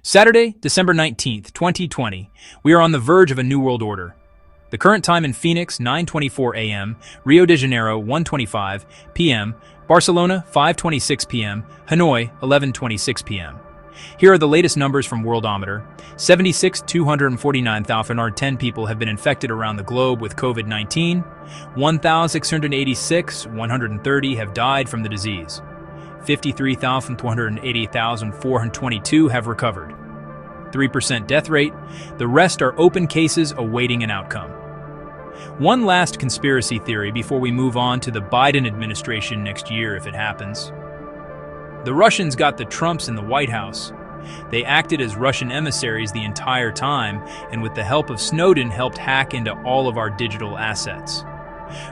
Saturday, December 19th, 2020. We are on the verge of a new world order. The current time in Phoenix, 9:24 a.m., Rio de Janeiro, 1:25 p.m., Barcelona, 5:26 p.m., Hanoi, 11:26 p.m. Here are the latest numbers from Worldometer. 76,249,010 people have been infected around the globe with COVID-19. 1,686,130 have died from the disease. 53,280,422 have recovered. 3% death rate. The rest are open cases awaiting an outcome. One last conspiracy theory before we move on to the Biden administration next year if it happens. The Russians got the Trumps in the White House. They acted as Russian emissaries the entire time, and with the help of Snowden helped hack into all of our digital assets.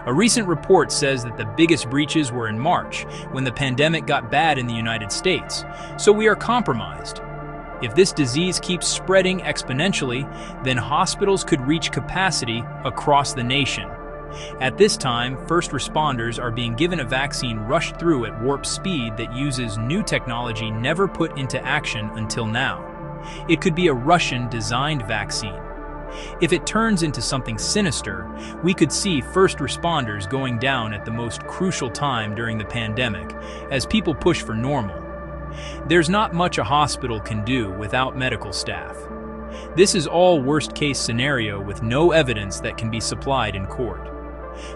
A recent report says that the biggest breaches were in March, when the pandemic got bad in the United States, so we are compromised. If this disease keeps spreading exponentially, then hospitals could reach capacity across the nation. At this time, first responders are being given a vaccine rushed through at warp speed that uses new technology never put into action until now. It could be a Russian-designed vaccine. If it turns into something sinister, we could see first responders going down at the most crucial time during the pandemic, as people push for normal. There's not much a hospital can do without medical staff. This is all worst-case scenario with no evidence that can be supplied in court.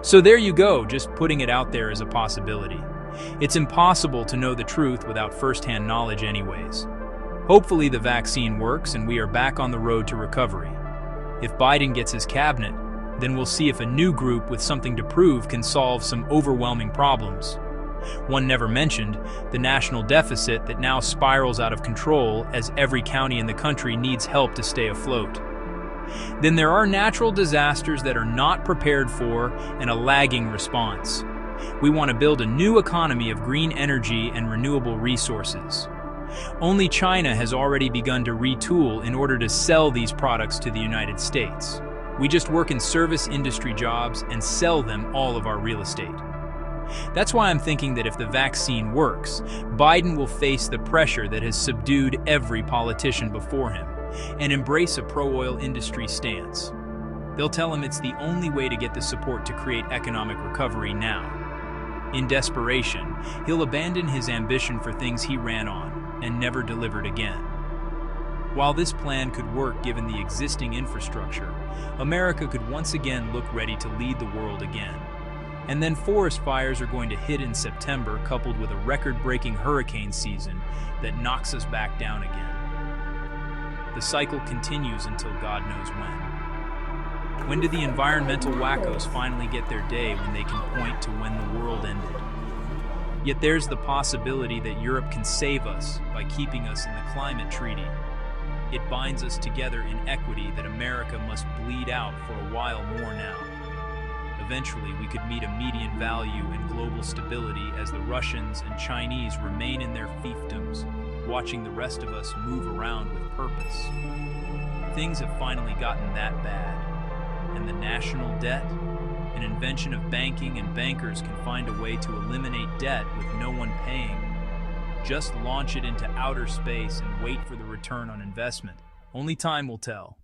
So there you go, just putting it out there as a possibility. It's impossible to know the truth without first-hand knowledge anyways. Hopefully the vaccine works and we are back on the road to recovery. If Biden gets his cabinet, then we'll see if a new group with something to prove can solve some overwhelming problems. One never mentioned, the national deficit that now spirals out of control as every county in the country needs help to stay afloat. Then there are natural disasters that are not prepared for and a lagging response. We want to build a new economy of green energy and renewable resources. Only China has already begun to retool in order to sell these products to the United States. We just work in service industry jobs and sell them all of our real estate. That's why I'm thinking that if the vaccine works, Biden will face the pressure that has subdued every politician before him and embrace a pro-oil industry stance. They'll tell him it's the only way to get the support to create economic recovery now. In desperation, he'll abandon his ambition for things he ran on and never delivered again. While this plan could work given the existing infrastructure, America could once again look ready to lead the world again. And then forest fires are going to hit in September, coupled with a record-breaking hurricane season that knocks us back down again. The cycle continues until God knows when. When do the environmental wackos finally get their day when they can point to when the world ended? Yet there's the possibility that Europe can save us by keeping us in the climate treaty. It binds us together in equity that America must bleed out for a while more now. Eventually, we could meet a median value in global stability as the Russians and Chinese remain in their fiefdoms, watching the rest of us move around with purpose. Things have finally gotten that bad, and the national debt, an invention of banking and bankers can find a way to eliminate debt with no one paying. Just launch it into outer space and wait for the return on investment. Only time will tell.